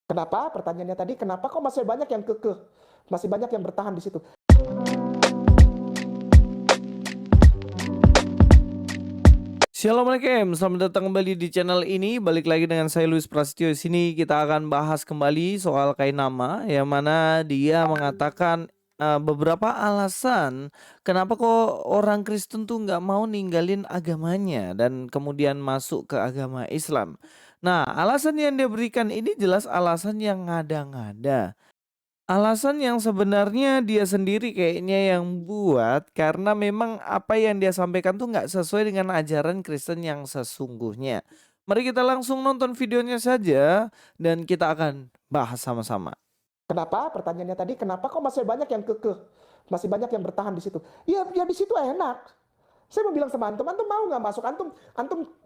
Kenapa? Pertanyaannya tadi, kenapa kok masih banyak yang kekeh? Masih banyak yang bertahan di situ. Assalamualaikum, selamat datang kembali di channel ini. Balik lagi dengan saya Luis Prasetyo. Di sini kita akan bahas kembali soal Kainama, yang mana dia mengatakan beberapa alasan kenapa kok orang Kristen tuh nggak mau ninggalin agamanya dan kemudian masuk ke agama Islam. Nah, alasan yang dia berikan ini jelas alasan yang ngada-ngada. Alasan yang sebenarnya dia sendiri kayaknya yang buat karena memang apa yang dia sampaikan tuh nggak sesuai dengan ajaran Kristen yang sesungguhnya. Mari kita langsung nonton videonya saja dan kita akan bahas sama-sama. Kenapa? Pertanyaannya tadi, kenapa kok masih banyak yang kekeh? Masih banyak yang bertahan di situ. Ya di situ enak. Saya mau bilang sama antum, antum mau nggak masuk?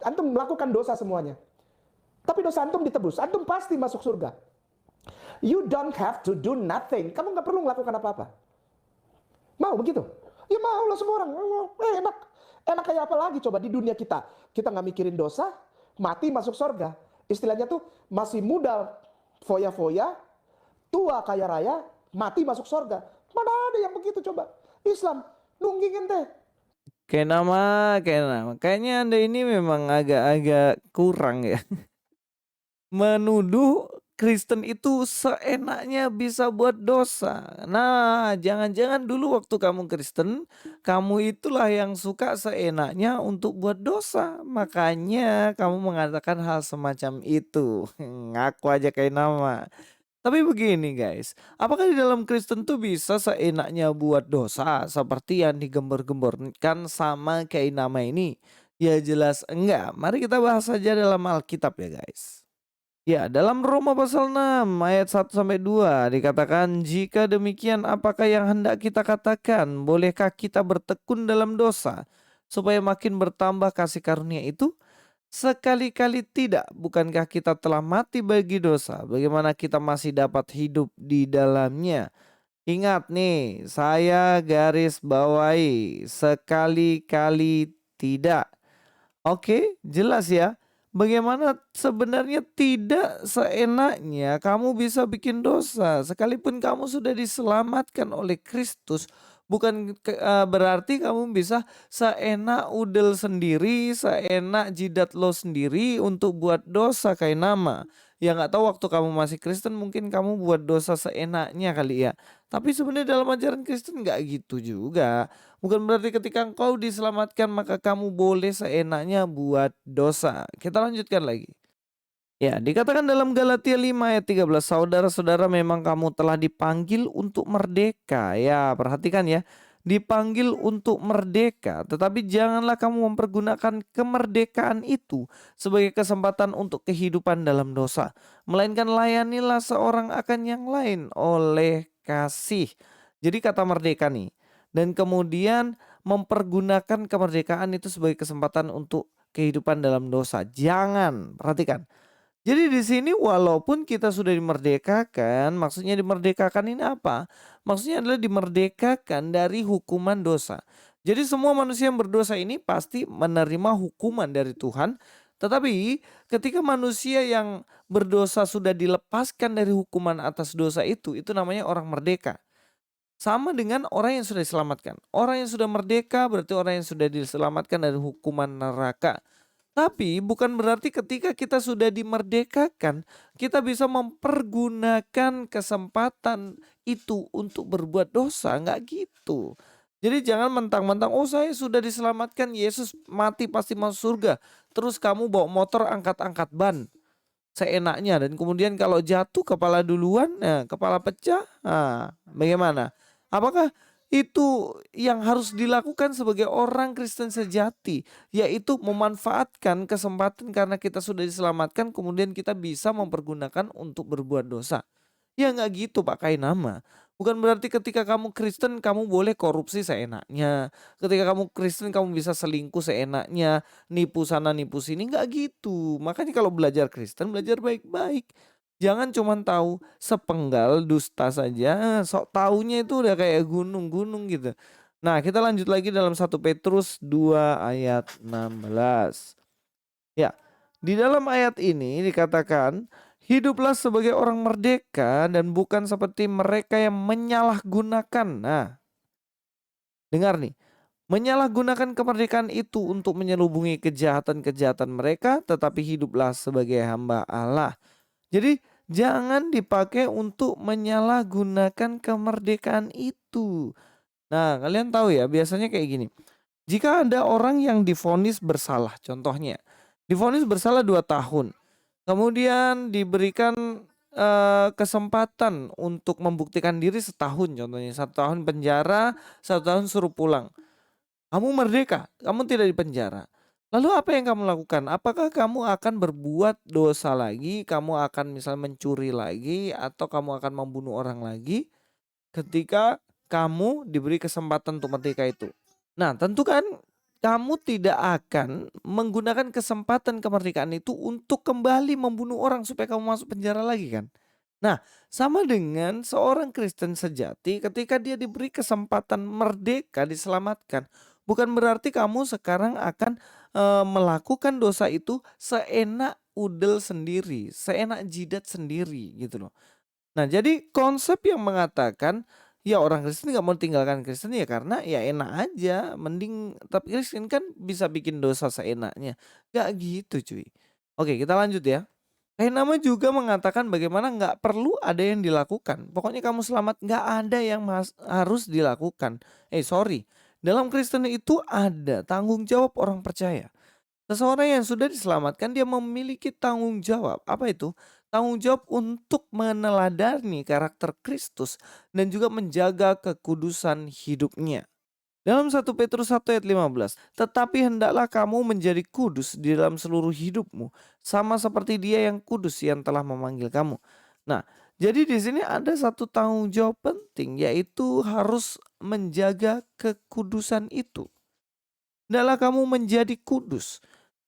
Antum melakukan dosa semuanya. Tapi dosa antum ditebus, antum pasti masuk surga. You don't have to do nothing. Kamu nggak perlu melakukan apa-apa. Mau begitu? Ya mau lah semua orang. Enak. Enak kayak apa lagi coba di dunia kita? Kita nggak mikirin dosa, mati masuk surga. Istilahnya tuh masih muda foya-foya, tua kaya raya, mati masuk surga. Mana ada yang begitu coba? Islam nunggingin teh. Kayaknya Anda ini memang agak-agak kurang ya. Menuduh Kristen itu seenaknya bisa buat dosa. Nah, jangan-jangan dulu waktu kamu Kristen, kamu itulah yang suka seenaknya untuk buat dosa. Makanya kamu mengatakan hal semacam itu. Ngaku aja kayak nama. Tapi begini guys, apakah di dalam Kristen tuh bisa seenaknya buat dosa seperti yang digembar-gemborkan sama kayak nama ini? Ya jelas enggak. Mari kita bahas saja dalam Alkitab ya guys. Ya, dalam Roma pasal 6 ayat 1-2 dikatakan, jika demikian apakah yang hendak kita katakan? Bolehkah kita bertekun dalam dosa supaya makin bertambah kasih karunia itu? Sekali-kali tidak. Bukankah kita telah mati bagi dosa? Bagaimana kita masih dapat hidup di dalamnya? Ingat nih, saya garis bawahi sekali-kali tidak. Oke, jelas ya. Bagaimana sebenarnya tidak seenaknya kamu bisa bikin dosa sekalipun kamu sudah diselamatkan oleh Kristus, bukan berarti kamu bisa seenak udel sendiri, seenak jidat lo sendiri untuk buat dosa kayak nama. Ya nggak tahu waktu kamu masih Kristen mungkin kamu buat dosa seenaknya kali ya. Tapi sebenarnya dalam ajaran Kristen nggak gitu juga. Bukan berarti ketika engkau diselamatkan maka kamu boleh seenaknya buat dosa. Kita lanjutkan lagi. Ya, dikatakan dalam Galatia 5 ayat 13, saudara-saudara memang kamu telah dipanggil untuk merdeka. Ya, perhatikan ya. Dipanggil untuk merdeka, tetapi janganlah kamu mempergunakan kemerdekaan itu sebagai kesempatan untuk kehidupan dalam dosa. Melainkan layanilah seorang akan yang lain oleh kasih. Jadi kata merdeka nih. Dan kemudian mempergunakan kemerdekaan itu sebagai kesempatan untuk kehidupan dalam dosa. Jangan, perhatikan. Jadi di sini walaupun kita sudah dimerdekakan, maksudnya dimerdekakan ini apa? Maksudnya adalah dimerdekakan dari hukuman dosa. Jadi semua manusia yang berdosa ini pasti menerima hukuman dari Tuhan. Tetapi ketika manusia yang berdosa sudah dilepaskan dari hukuman atas dosa itu namanya orang merdeka. Sama dengan orang yang sudah diselamatkan. Orang yang sudah merdeka berarti orang yang sudah diselamatkan dari hukuman neraka. Tapi bukan berarti ketika kita sudah dimerdekakan, kita bisa mempergunakan kesempatan itu untuk berbuat dosa, nggak gitu. Jadi jangan mentang-mentang, oh saya sudah diselamatkan, Yesus mati pasti masuk surga. Terus kamu bawa motor angkat-angkat ban seenaknya dan kemudian kalau jatuh kepala duluan, nah, kepala pecah, nah, bagaimana? Apakah itu yang harus dilakukan sebagai orang Kristen sejati, yaitu memanfaatkan kesempatan karena kita sudah diselamatkan kemudian kita bisa mempergunakan untuk berbuat dosa. Ya nggak gitu pakai nama. Bukan berarti ketika kamu Kristen kamu boleh korupsi seenaknya. Ketika kamu Kristen kamu bisa selingkuh seenaknya, nipu sana nipu sini, nggak gitu. Makanya kalau belajar Kristen belajar baik-baik. Jangan cuman tahu sepenggal dusta saja, sok taunya itu udah kayak gunung-gunung gitu. Nah, kita lanjut lagi dalam 1 Petrus 2 ayat 16. Ya, di dalam ayat ini dikatakan, Hiduplah sebagai orang merdeka dan bukan seperti mereka yang menyalahgunakan. Nah, dengar nih. Menyalahgunakan kemerdekaan itu untuk menyelubungi kejahatan-kejahatan mereka, tetapi hiduplah sebagai hamba Allah. Jadi jangan dipakai untuk menyalahgunakan kemerdekaan itu. Nah, kalian tahu ya, biasanya kayak gini. Jika ada orang yang divonis bersalah, contohnya, divonis bersalah 2 tahun, kemudian diberikan kesempatan untuk membuktikan diri setahun, contohnya 1 tahun penjara, 1 tahun suruh pulang. Kamu merdeka, kamu tidak dipenjara. Lalu apa yang kamu lakukan? Apakah kamu akan berbuat dosa lagi? Kamu akan misal mencuri lagi? Atau kamu akan membunuh orang lagi? Ketika kamu diberi kesempatan untuk merdeka itu. Nah, tentu kan kamu tidak akan menggunakan kesempatan kemerdekaan itu untuk kembali membunuh orang supaya kamu masuk penjara lagi kan? Nah, sama dengan seorang Kristen sejati ketika dia diberi kesempatan merdeka diselamatkan, bukan berarti kamu sekarang akan melakukan dosa itu seenak udel sendiri, seenak jidat sendiri gitu loh. Nah, jadi konsep yang mengatakan ya orang Kristen nggak mau tinggalkan Kristen ya karena ya enak aja, mending tetap Kristen kan bisa bikin dosa seenaknya. Gak gitu cuy. Oke, kita lanjut ya. Kayak nama juga mengatakan bagaimana nggak perlu ada yang dilakukan. Pokoknya kamu selamat, nggak ada yang harus dilakukan. Sorry, dalam Kristen itu ada tanggung jawab orang percaya. Seseorang yang sudah diselamatkan dia memiliki tanggung jawab. Apa itu? Tanggung jawab untuk meneladani karakter Kristus dan juga menjaga kekudusan hidupnya. Dalam 1 Petrus 1 ayat 15, tetapi hendaklah kamu menjadi kudus di dalam seluruh hidupmu, sama seperti Dia yang kudus yang telah memanggil kamu. Nah, jadi di sini ada satu tanggung jawab penting, yaitu harus menjaga kekudusan itu. Hendaklah kamu menjadi kudus.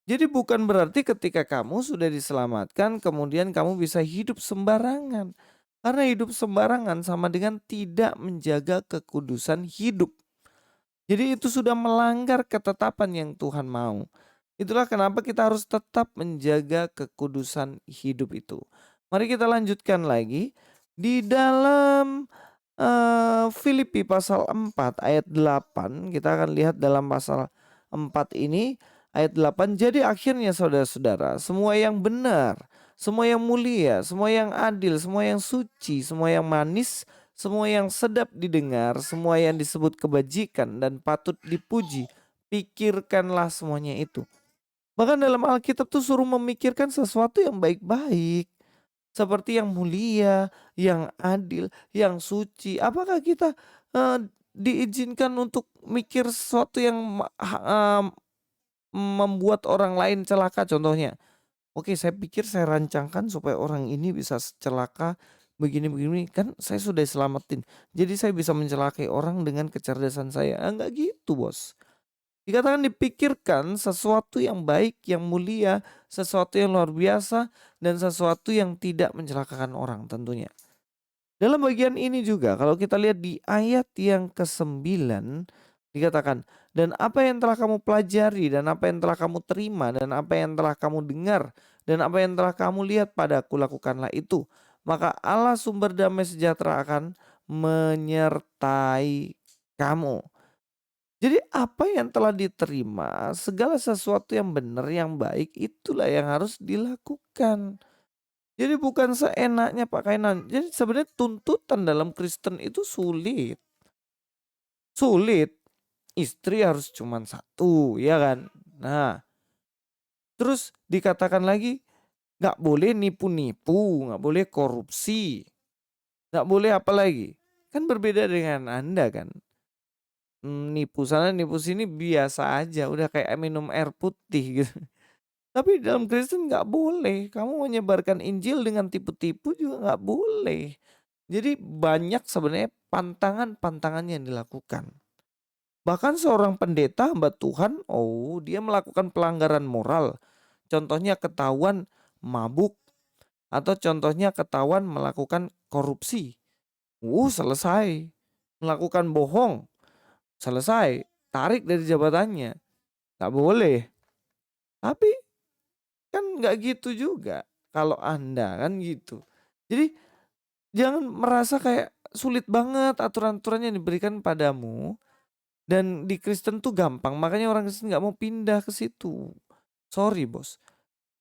Jadi bukan berarti ketika kamu sudah diselamatkan kemudian kamu bisa hidup sembarangan. Karena hidup sembarangan sama dengan tidak menjaga kekudusan hidup. Jadi itu sudah melanggar ketetapan yang Tuhan mau. Itulah kenapa kita harus tetap menjaga kekudusan hidup itu. Mari kita lanjutkan lagi. Di dalam Filipi pasal 4 ayat 8, kita akan lihat dalam pasal 4 ini ayat 8. Jadi akhirnya saudara-saudara, semua yang benar, semua yang mulia, semua yang adil, semua yang suci, semua yang manis, semua yang sedap didengar, semua yang disebut kebajikan dan patut dipuji, pikirkanlah semuanya itu. Bahkan dalam Alkitab tuh suruh memikirkan sesuatu yang baik-baik. Seperti yang mulia, yang adil, yang suci. Apakah kita diizinkan untuk mikir sesuatu yang membuat orang lain celaka contohnya? Oke, saya pikir saya rancangkan supaya orang ini bisa celaka begini-begini, kan saya sudah selamatin. Jadi saya bisa mencelakai orang dengan kecerdasan saya. Enggak gitu, Bos. Dikatakan dipikirkan sesuatu yang baik, yang mulia, sesuatu yang luar biasa, dan sesuatu yang tidak mencelakakan orang tentunya. Dalam bagian ini juga kalau kita lihat di ayat yang ke-9 dikatakan, dan apa yang telah kamu pelajari, dan apa yang telah kamu terima, dan apa yang telah kamu dengar, dan apa yang telah kamu lihat padaku, lakukanlah itu. Maka Allah sumber damai sejahtera akan menyertai kamu. Jadi apa yang telah diterima, segala sesuatu yang benar, yang baik, itulah yang harus dilakukan. Jadi bukan seenaknya pakaian. Jadi sebenarnya tuntutan dalam Kristen itu sulit. Sulit. Istri harus cuma satu, ya kan? Nah, terus dikatakan lagi nggak boleh nipu-nipu, nggak boleh korupsi, nggak boleh apa lagi. Kan berbeda dengan Anda kan. Nipu sana nipu sini biasa aja, udah kayak minum air putih gitu. Tapi dalam Kristen nggak boleh, kamu menyebarkan Injil dengan tipu-tipu juga nggak boleh. Jadi banyak sebenarnya pantangan-pantangan yang dilakukan. Bahkan seorang pendeta hamba Tuhan, dia melakukan pelanggaran moral. Contohnya ketahuan mabuk atau contohnya ketahuan melakukan korupsi. Selesai. Melakukan bohong, selesai. Tarik dari jabatannya. Nggak boleh. Tapi kan nggak gitu juga. kalau Anda, kan gitu. Jadi jangan merasa kayak sulit banget aturan-aturan yang diberikan padamu dan di Kristen tuh gampang, makanya orang Kristen nggak mau pindah ke situ. Sorry bos.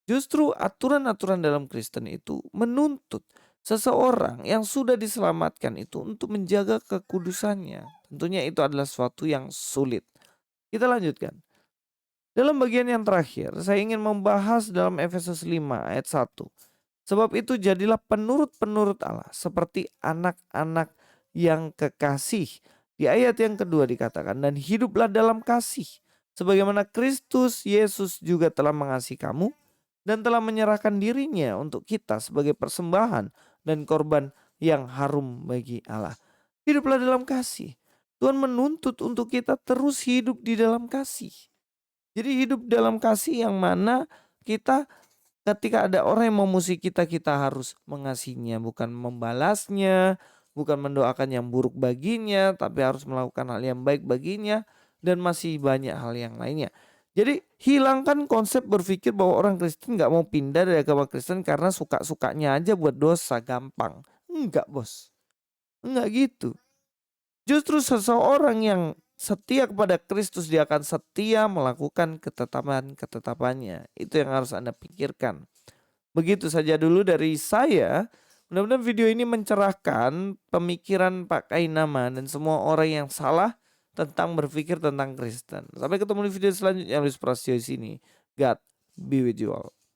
Justru aturan-aturan dalam Kristen itu menuntut seseorang yang sudah diselamatkan itu untuk menjaga kekudusannya. Tentunya itu adalah sesuatu yang sulit. Kita lanjutkan. Dalam bagian yang terakhir, saya ingin membahas dalam Efesus 5 ayat 1. Sebab itu jadilah penurut-penurut Allah seperti anak-anak yang kekasih. Di ayat yang kedua dikatakan, dan hiduplah dalam kasih. Sebagaimana Kristus Yesus juga telah mengasihi kamu dan telah menyerahkan dirinya untuk kita sebagai persembahan dan korban yang harum bagi Allah. Hiduplah dalam kasih. Tuhan menuntut untuk kita terus hidup di dalam kasih. Jadi hidup dalam kasih yang mana kita ketika ada orang yang memusuhi kita, kita harus mengasihinya, bukan membalasnya, bukan mendoakan yang buruk baginya, tapi harus melakukan hal yang baik baginya, dan masih banyak hal yang lainnya. Jadi hilangkan konsep berpikir bahwa orang Kristen gak mau pindah dari agama Kristen karena suka-sukanya aja buat dosa gampang. Enggak bos, enggak gitu. Justru seseorang yang setia kepada Kristus, dia akan setia melakukan ketetapan-ketetapannya. Itu yang harus Anda pikirkan. Begitu saja dulu dari saya. Mudah-mudahan video ini mencerahkan pemikiran Pak Kainama dan semua orang yang salah tentang berpikir tentang Kristen. Sampai ketemu di video selanjutnya. Luis Prasetyo di sini. God be with you all.